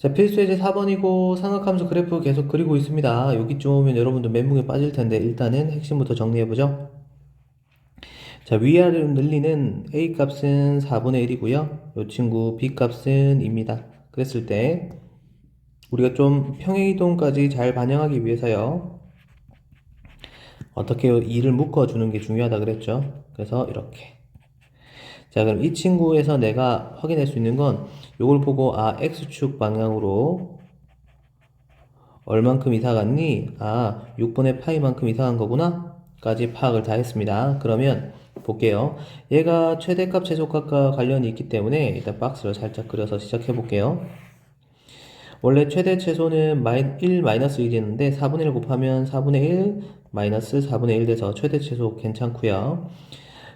자, 필수 예제 4번이고 삼각함수 그래프 계속 그리고 있습니다. 여기쯤 오면 여러분도 멘붕에 빠질 텐데 일단은 핵심부터 정리해보죠. 자, 위아래로 늘리는 A 값은 4분의 1이고요. 이 친구 B 값은 2입니다. 그랬을 때 우리가 좀 평행이동까지 잘 반영하기 위해서요. 어떻게 2를 묶어주는 게 중요하다 그랬죠. 그래서 이렇게. 자, 그럼 이 친구에서 내가 확인할 수 있는 건 이걸 보고 X축 방향으로 얼만큼 이사 갔니? 6분의 파이만큼 이사 간 거구나? 까지 파악을 다 했습니다. 그러면 볼게요. 얘가 최대값, 최소값과 관련이 있기 때문에 일단 박스를 살짝 그려서 시작해 볼게요. 원래 최대 최소는 1 마이너스 1이었는데 4분의 1 곱하면 4분의 1 마이너스 4분의 1 돼서 최대 최소 괜찮고요.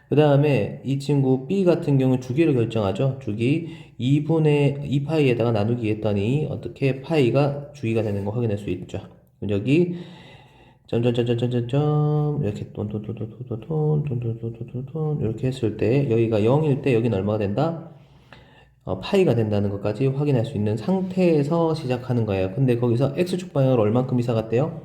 그 다음에 이 친구 B 같은 경우 주기를 결정하죠. 주기 2분의 2파이에다가 나누기 했더니 어떻게 파이가 주기가 되는 거 확인할 수 있죠. 여기 점점점점점점 이렇게 돈돈돈돈돈돈돈돈돈돈돈 이렇게 했을 때 여기가 0일 때 여기는 얼마가 된다? 파이가 된다는 것까지 확인할 수 있는 상태에서 시작하는 거예요. 근데 거기서 X축 방향으로 얼만큼 이사 갔대요?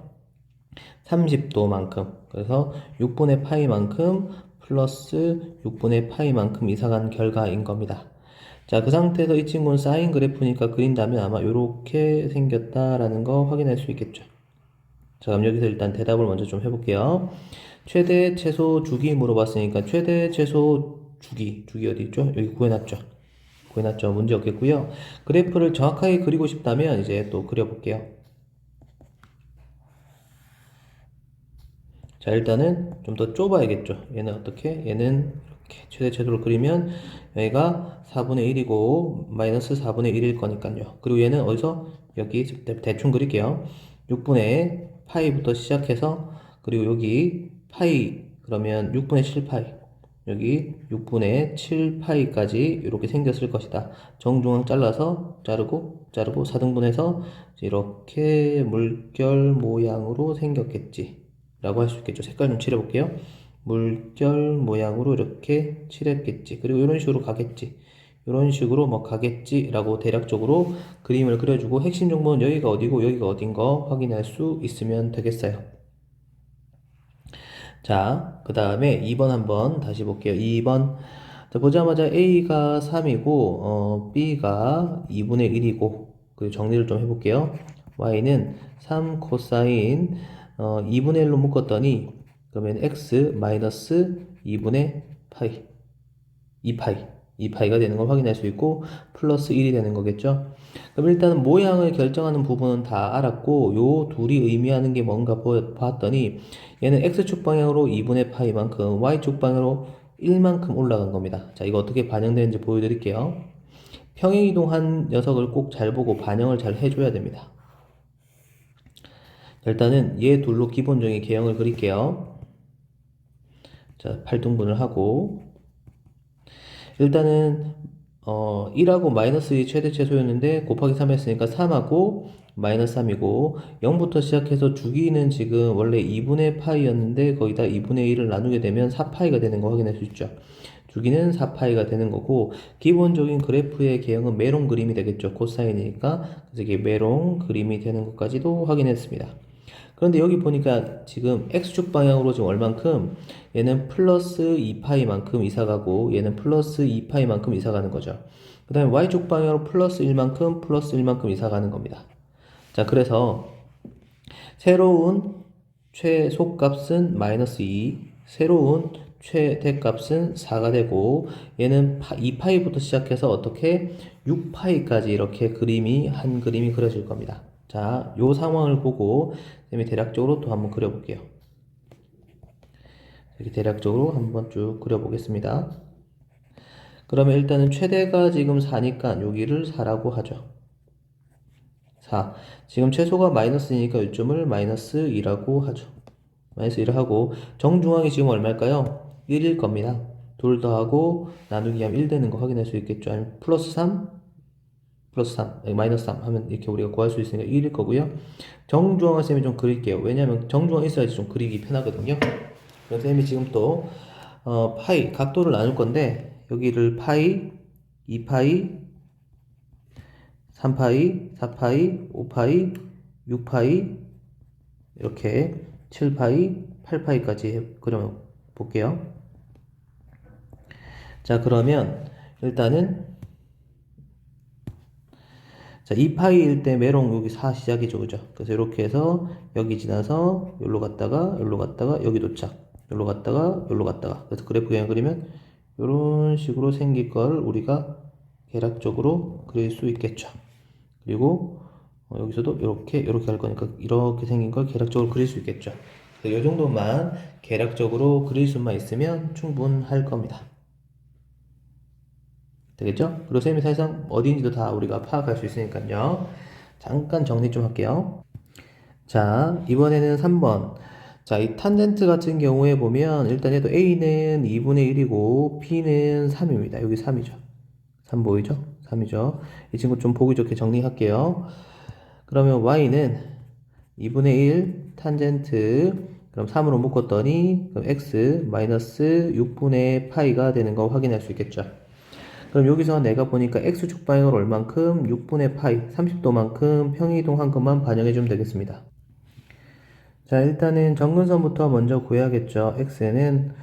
30도만큼. 그래서 6분의 파이만큼 플러스 6분의 파이만큼 이사간 결과인 겁니다. 자, 그 상태에서 이 친구는 사인 그래프니까 그린다면 아마 이렇게 생겼다라는 거 확인할 수 있겠죠. 자, 그럼 여기서 일단 대답을 먼저 좀 해볼게요. 최대 최소 주기 물어봤으니까 최대 최소 주기 어디 있죠? 여기 구해놨죠. 문제 없겠고요. 그래프를 정확하게 그리고 싶다면 이제 또 그려볼게요. 자, 일단은 좀 더 좁아야겠죠. 얘는 어떻게? 얘는 이렇게 최대 최소를 그리면 여기가 4분의 1이고 마이너스 4분의 1일 거니까요. 그리고 얘는 어디서? 여기 대충 그릴게요. 6분의 파이부터 시작해서 그리고 여기 파이 그러면 6분의 7파이 여기 6분의 7파이까지 이렇게 생겼을 것이다. 정중앙 잘라서 자르고 4등분해서 이렇게 물결 모양으로 생겼겠지. 라고 할 수 있겠죠. 색깔 좀 칠해볼게요. 물결 모양으로 이렇게 칠했겠지. 그리고 이런 식으로 가겠지. 이런 식으로 뭐 가겠지 라고 대략적으로 그림을 그려주고 핵심 정보는 여기가 어디고 여기가 어딘 거 확인할 수 있으면 되겠어요. 자, 그 다음에 2번 한번 다시 볼게요. 2번. 자, 보자마자 A가 3이고, B가 2분의 1이고, 그리고 정리를 좀 해볼게요. Y는 3 코사인, 2분의 1로 묶었더니, 그러면 X 마이너스 2분의 파이, 2파이, 2파이가 되는 걸 확인할 수 있고, 플러스 1이 되는 거겠죠. 그럼 일단은 모양을 결정하는 부분은 다 알았고 요 둘이 의미하는 게 뭔가 봤더니 얘는 X축 방향으로 2분의 파이만큼 Y축 방향으로 1만큼 올라간 겁니다. 자, 이거 어떻게 반영되는지 보여드릴게요. 평행이동한 녀석을 꼭 잘 보고 반영을 잘 해줘야 됩니다. 일단은 얘 둘로 기본적인 개형을 그릴게요. 자, 8등분을 하고 일단은 1하고 마이너스 2 최대 최소였는데 곱하기 3 했으니까 3하고 마이너스 3이고 0부터 시작해서 주기는 지금 원래 2분의 파이였는데 거기다 2분의 1을 나누게 되면 4파이가 되는 거 확인할 수 있죠. 주기는 4파이가 되는 거고 기본적인 그래프의 개형은 메롱 그림이 되겠죠. 코사인이니까 그래서 이게 메롱 그림이 되는 것까지도 확인했습니다. 그런데 여기 보니까 지금 X축 방향으로 지금 얼만큼 얘는 플러스 2파이만큼 이사가고 얘는 플러스 2파이만큼 이사가는 거죠. 그 다음에 Y축 방향으로 플러스 1만큼 플러스 1만큼 이사가는 겁니다. 자, 그래서 새로운 최소값은 마이너스 2, 새로운 최대값은 4가 되고 얘는 2파이부터 시작해서 어떻게 6파이까지 이렇게 한 그림이 그려질 겁니다. 자, 요 상황을 보고 쌤이 대략적으로 또 한번 그려볼게요. 이렇게 대략적으로 한번 쭉 그려보겠습니다. 그러면 일단은 최대가 지금 4니까 여기를 4라고 하죠. 4. 지금 최소가 마이너스니까 요점을 마이너스 2라고 하죠. 마이너스 1을 하고 정중앙이 지금 얼마일까요? 1일 겁니다. 둘 더하고 나누기 하면 1 되는 거 확인할 수 있겠죠. 아니면 플러스 3? 플러스 3, 마이너스 3 하면 이렇게 우리가 구할 수 있으니까 1일 거고요. 정중앙을 쌤이 좀 그릴게요. 왜냐면 정중앙 있어야지 좀 그리기 편하거든요. 그래서 쌤이 지금 또 파이, 각도를 나눌 건데 여기를 파이, 2파이, 3파이, 4파이, 5파이, 6파이, 이렇게 7파이, 8파이까지 그려 볼게요. 자, 그러면 일단은 자, 2파이일 때 메롱 여기 4 시작이죠. 그죠? 그래서 이렇게 해서 여기 지나서 여기로 갔다가 여기 도착. 여기로 갔다가 여기로 갔다가. 그래서 그래프 그냥 그리면 이런 식으로 생길 걸 우리가 계략적으로 그릴 수 있겠죠. 그리고 여기서도 이렇게 할 거니까 이렇게 생긴 걸 계략적으로 그릴 수 있겠죠. 이 정도만 계략적으로 그릴 수만 있으면 충분할 겁니다. 되겠죠? 그리고 쌤이 사실상 어디인지도 다 우리가 파악할 수 있으니까요. 잠깐 정리 좀 할게요. 자, 이번에는 3번. 자, 이 탄젠트 같은 경우에 보면 일단 얘도 A는 2분의 1이고 B는 3입니다. 여기 3이죠. 3 보이죠? 3이죠. 이 친구 좀 보기 좋게 정리할게요. 그러면 Y는 2분의 1 탄젠트 그럼 3으로 묶었더니 그럼 X 마이너스 6분의 파이가 되는 거 확인할 수 있겠죠. 그럼 여기서 내가 보니까 X축 방향으로 얼만큼 6분의 파이 30도만큼 평이동한 것만 반영해주면 되겠습니다. 자, 일단은 정근선부터 먼저 구해야겠죠. X는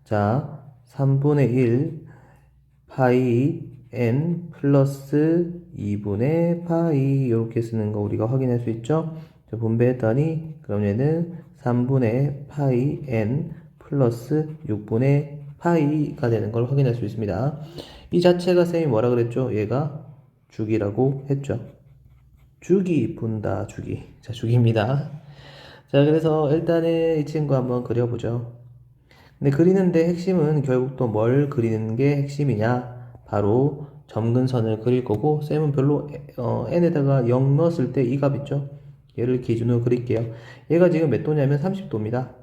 자 3분의 1 파이 n 플러스 2분의 파이 이렇게 쓰는 거 우리가 확인할 수 있죠. 자, 분배했더니 그럼 얘는 3분의 파이 n 플러스 6분의 파이가 되는 걸 확인할 수 있습니다. 이 자체가 쌤이 뭐라 그랬죠? 얘가 주기라고 했죠. 주기 분다 주기. 자, 주기입니다. 자, 그래서 일단은 이 친구 한번 그려보죠. 근데 그리는데 핵심은 결국 또 뭘 그리는 게 핵심이냐? 바로 점근선을 그릴 거고 쌤은 별로 n에다가 0 넣었을 때 이 값 있죠? 얘를 기준으로 그릴게요. 얘가 지금 몇 도냐면 30도입니다.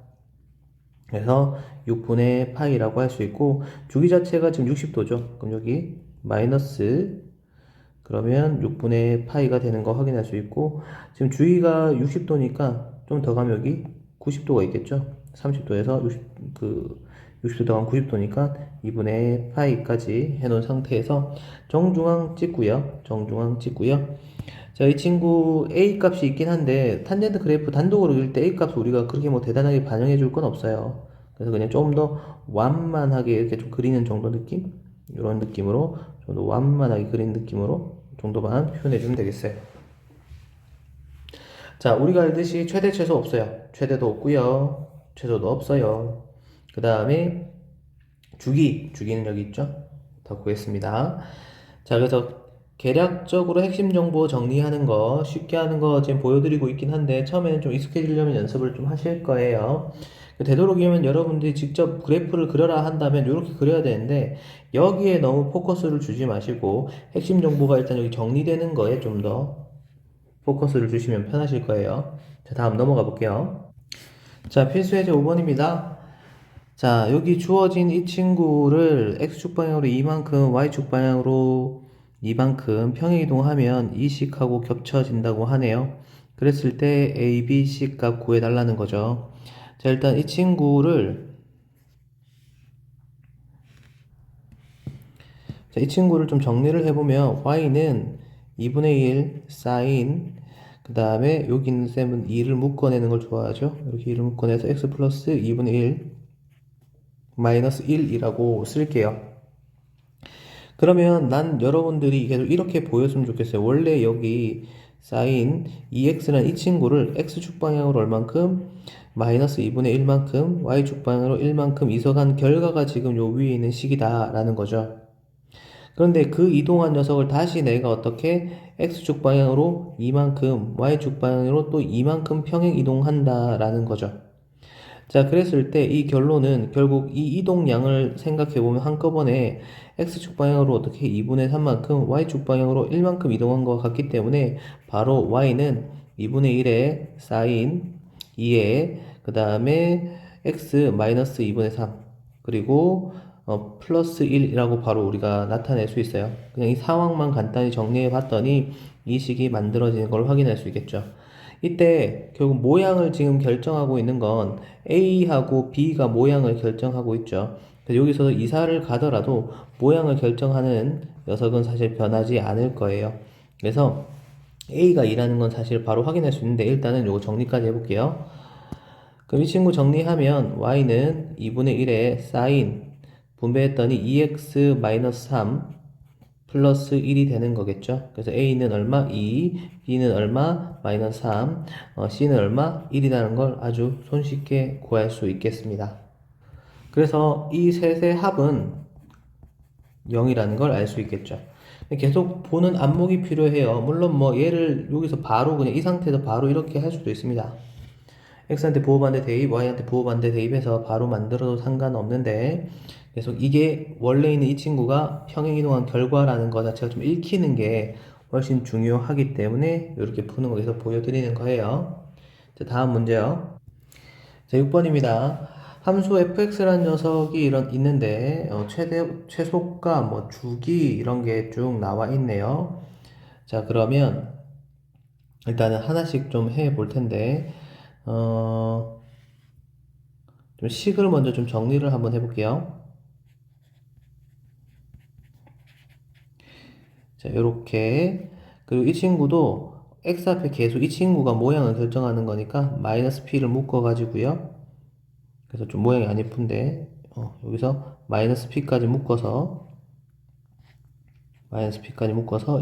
그래서 6분의 파이라고 할 수 있고 주기 자체가 지금 60도죠. 그럼 여기 마이너스 그러면 6분의 파이가 되는 거 확인할 수 있고 지금 주기가 60도니까 좀 더 가면 여기 90도가 있겠죠. 30도에서 60도 더하면 90도니까 2분의 파이까지 해놓은 상태에서 정중앙 찍고요. 정중앙 찍고요. 자, 이 친구 A 값이 있긴 한데 탄젠트 그래프 단독으로 그릴 때 A 값을 우리가 그렇게 뭐 대단하게 반영해 줄 건 없어요. 그래서 그냥 좀 더 완만하게 이렇게 좀 그리는 정도 느낌? 이런 느낌으로 좀 더 완만하게 그리는 느낌으로 정도만 표현해 주면 되겠어요. 자, 우리가 알듯이 최대 최소 없어요. 최대도 없고요. 최소도 없어요. 그 다음에 주기는 여기 있죠. 더 구했습니다. 자, 그래서 계략적으로 핵심 정보 정리하는 거 쉽게 하는 거 지금 보여드리고 있긴 한데 처음에는 좀 익숙해지려면 연습을 좀 하실 거예요. 되도록이면 여러분들이 직접 그래프를 그려라 한다면 이렇게 그려야 되는데 여기에 너무 포커스를 주지 마시고 핵심 정보가 일단 여기 정리되는 거에 좀 더 포커스를 주시면 편하실 거예요. 자, 다음 넘어가 볼게요. 자, 필수 예제 5번입니다. 자, 여기 주어진 이 친구를 X축 방향으로 이만큼, Y축 방향으로 이만큼 평행이동하면 이 식하고 겹쳐진다고 하네요. 그랬을 때 A, B, C 값 구해달라는 거죠. 자, 일단 이 친구를 좀 정리를 해보면 Y는 2분의 1 사인 그 다음에 여기 있는 셈은 2를 묶어내는 걸 좋아하죠. 이렇게 2를 묶어내서 X 플러스 2분의 1 마이너스 1이라고 쓸게요. 그러면 난 여러분들이 계속 이렇게 보였으면 좋겠어요. 원래 여기 사인 2x라는 이 친구를 x축 방향으로 얼만큼 마이너스 2분의 1만큼 y축 방향으로 1만큼 이석한 결과가 지금 요 위에 있는 식이다 라는 거죠. 그런데 그 이동한 녀석을 다시 내가 어떻게 x축 방향으로 이만큼 y축 방향으로 또 이만큼 평행 이동한다 라는 거죠. 자, 그랬을 때 이 결론은 결국 이 이동량을 생각해보면 한꺼번에 x축 방향으로 어떻게 2분의 3만큼 y축 방향으로 1만큼 이동한 것 같기 때문에 바로 y는 2분의 1의 사인 2의 그 다음에 x 마이너스 2분의 3 그리고 플러스 1이라고 바로 우리가 나타낼 수 있어요. 그냥 이 상황만 간단히 정리해 봤더니 이 식이 만들어지는 걸 확인할 수 있겠죠. 이때 결국 모양을 지금 결정하고 있는 건 A하고 B가 모양을 결정하고 있죠. 그래서 여기서 이사를 가더라도 모양을 결정하는 녀석은 사실 변하지 않을 거예요. 그래서 A가 2라는 건 사실 바로 확인할 수 있는데 일단은 요거 정리까지 해볼게요. 그럼 이 친구 정리하면 y는 2분의 1에 사인 분배했더니 2x-3 플러스 1이 되는 거겠죠. 그래서 A는 얼마? 2, B는 얼마? 마이너스 3, C는 얼마? 1이라는 걸 아주 손쉽게 구할 수 있겠습니다. 그래서 이 셋의 합은 0이라는 걸 알 수 있겠죠. 계속 보는 안목이 필요해요. 물론 뭐 얘를 여기서 바로 그냥 이 상태에서 바로 이렇게 할 수도 있습니다. x한테 부호반대 대입, y한테 부호반대 대입해서 바로 만들어도 상관없는데 계속 이게 원래 있는 이 친구가 평행이동한 결과라는 거 자체가 좀 읽히는 게 훨씬 중요하기 때문에 이렇게 푸는 거에서 보여드리는 거예요. 자, 다음 문제요. 자, 6번입니다. 함수 fx라는 녀석이 있는데 최소가 뭐 주기 이런 게 쭉 나와 있네요. 자, 그러면 일단은 하나씩 좀 해 볼 텐데 좀 식을 먼저 좀 정리를 한번 해볼게요. 자, 요렇게. 그리고 이 친구도 x 앞에 계수 이 친구가 모양을 결정하는 거니까 마이너스 p를 묶어가지고요. 그래서 좀 모양이 안 예쁜데 여기서 마이너스 p까지 묶어서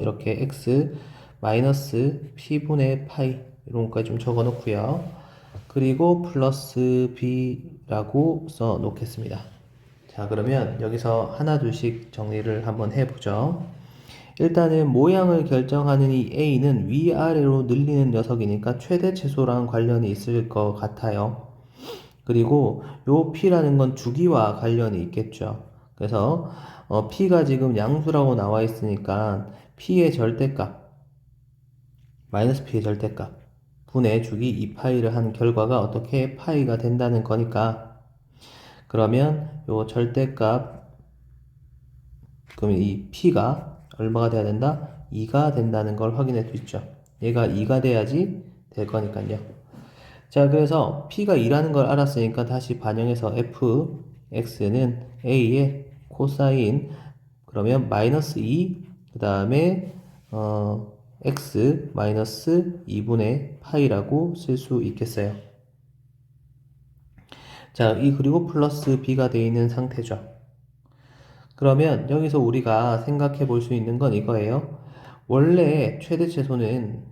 이렇게 x 마이너스 p분의 파이 이런 것까지 좀 적어 놓고요. 그리고 플러스 b라고 써 놓겠습니다. 자, 그러면 여기서 하나 둘씩 정리를 한번 해보죠. 일단은 모양을 결정하는 이 A는 위아래로 늘리는 녀석이니까 최대 최소랑 관련이 있을 것 같아요. 그리고 요 P라는 건 주기와 관련이 있겠죠. 그래서 P가 지금 양수라고 나와 있으니까 P의 절대값, 마이너스 P의 절대값 분의 주기 2파이를 한 결과가 어떻게 파이가 된다는 거니까 그러면 요 절대값 그러면 이 P가 얼마가 돼야 된다? 2가 된다는 걸 확인할 수 있죠. 얘가 2가 돼야지 될 거니까요. 자, 그래서 P가 2라는 걸 알았으니까 다시 반영해서 fx는 A의 코사인 그러면 마이너스 2, 그 다음에 x 마이너스 2분의 파이라고 쓸 수 있겠어요. 자, 그리고 플러스 b가 되어 있는 상태죠. 그러면 여기서 우리가 생각해 볼 수 있는 건 이거예요. 원래 최대 최소는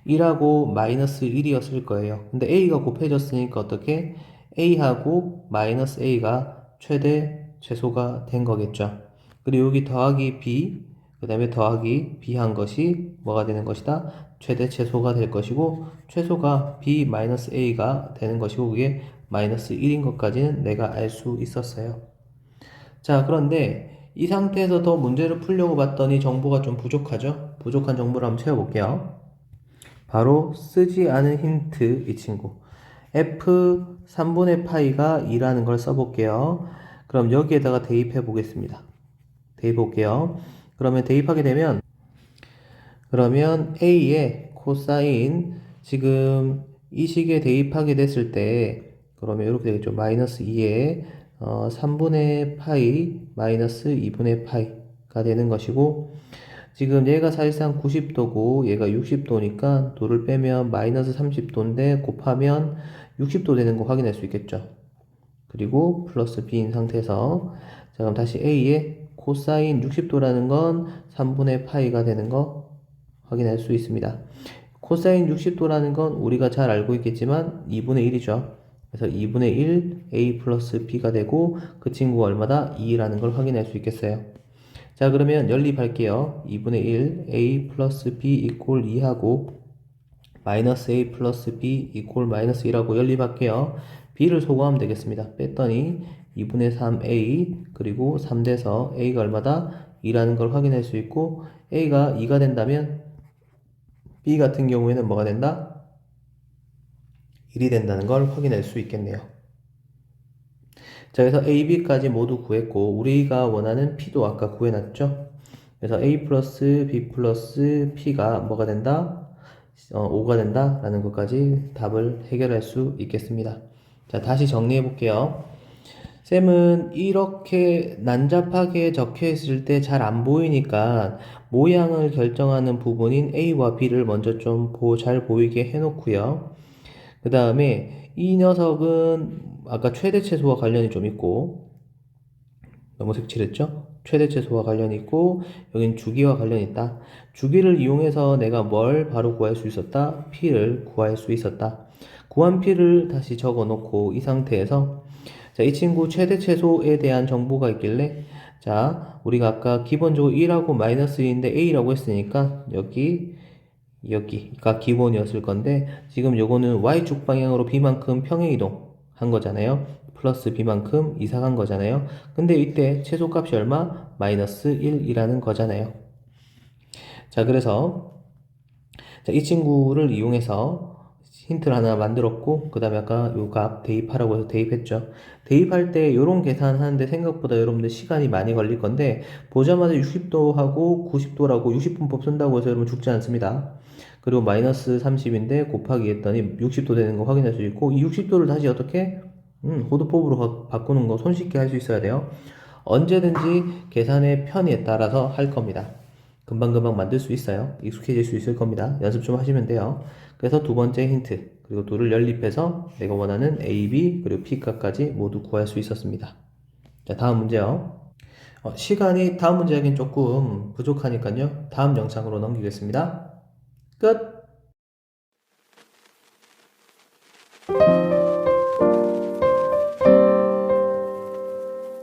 1하고 마이너스 1이었을 거예요. 근데 a가 곱해졌으니까 어떻게? a하고 마이너스 a가 최대 최소가 된 거겠죠. 그리고 여기 더하기 b, 그 다음에 더하기 b 한 것이 뭐가 되는 것이다? 최대 최소가 될 것이고 최소가 b 마이너스 a가 되는 것이고 그게 마이너스 1인 것까지는 내가 알 수 있었어요. 자, 그런데 이 상태에서 더 문제를 풀려고 봤더니 정보가 좀 부족하죠? 부족한 정보를 한번 채워볼게요. 바로 쓰지 않은 힌트 이 친구 f 3분의 파이가 2라는 걸 써볼게요. 그럼 여기에다가 대입해 보겠습니다. 대입해 볼게요. 그러면 대입하게 되면 그러면 a의 코사인 지금 이 식에 대입하게 됐을 때 그러면 이렇게 되겠죠. 마이너스 2에 3분의 파이 마이너스 2분의 파이가 되는 것이고 지금 얘가 사실상 90도고 얘가 60도니까 도를 빼면 마이너스 30도인데 곱하면 60도 되는 거 확인할 수 있겠죠. 그리고 플러스 b인 상태에서 자 그럼 다시 a의 코사인 60도라는 건 3분의 파이가 되는 거 확인할 수 있습니다. 코사인 60도라는 건 우리가 잘 알고 있겠지만 2분의 1이죠. 그래서 2분의 1 a 플러스 b가 되고 그 친구가 얼마다? 2라는 걸 확인할 수 있겠어요. 자, 그러면 연립할게요. 2분의 1 a 플러스 b 이퀄 2하고 마이너스 a 플러스 b 이퀄 마이너스 1하고 연립할게요. b를 소거하면 되겠습니다. 뺐더니 2분의 3a 그리고 3돼서 a가 얼마다? 2라는 걸 확인할 수 있고 a가 2가 된다면 b 같은 경우에는 뭐가 된다? 1이 된다는 걸 확인할 수 있겠네요. 자, 그래서 A, B까지 모두 구했고 우리가 원하는 P도 아까 구해놨죠? 그래서 A 플러스 B 플러스 P가 뭐가 된다? 5가 된다 라는 것까지 답을 해결할 수 있겠습니다. 자, 다시 정리해 볼게요. 쌤은 이렇게 난잡하게 적혀 있을 때 잘 안 보이니까 모양을 결정하는 부분인 A와 B를 먼저 좀 잘 보이게 해놓고요. 그 다음에 이 녀석은 아까 최대 최소와 관련이 좀 있고, 너무 색칠했죠? 최대 최소와 관련이 있고, 여긴 주기와 관련이 있다. 주기를 이용해서 내가 뭘 바로 구할 수 있었다? P를 구할 수 있었다. 구한 P를 다시 적어 놓고 이 상태에서 자, 이 친구 최대 최소에 대한 정보가 있길래 자, 우리가 아까 기본적으로 1하고 마이너스 2인데 A라고 했으니까 여기가 기본이었을 건데 지금 요거는 Y축 방향으로 B만큼 평행이동 한 거잖아요. 플러스 B만큼 이사간 거잖아요. 근데 이때 최소값이 얼마? 마이너스 1이라는 거잖아요. 자, 그래서 자, 이 친구를 이용해서 힌트를 하나 만들었고 그 다음에 아까 요 값 대입하라고 해서 대입했죠. 대입할 때 요런 계산 하는데 생각보다 여러분들 시간이 많이 걸릴 건데 보자마자 60도 하고 90도라고 60분법 쓴다고 해서 여러분 죽지 않습니다. 그리고 마이너스 30인데 곱하기 했더니 60도 되는 거 확인할 수 있고 이 60도를 다시 어떻게 호드법으로 바꾸는 거 손쉽게 할 수 있어야 돼요. 언제든지 계산의 편의에 따라서 할 겁니다. 금방금방 만들 수 있어요. 익숙해질 수 있을 겁니다. 연습 좀 하시면 돼요. 그래서 두 번째 힌트, 그리고 둘을 연립해서 내가 원하는 A, B, 그리고 P 값까지 모두 구할 수 있었습니다. 자, 다음 문제요. 시간이 다음 문제 하긴 조금 부족하니까요. 다음 영상으로 넘기겠습니다. 끝!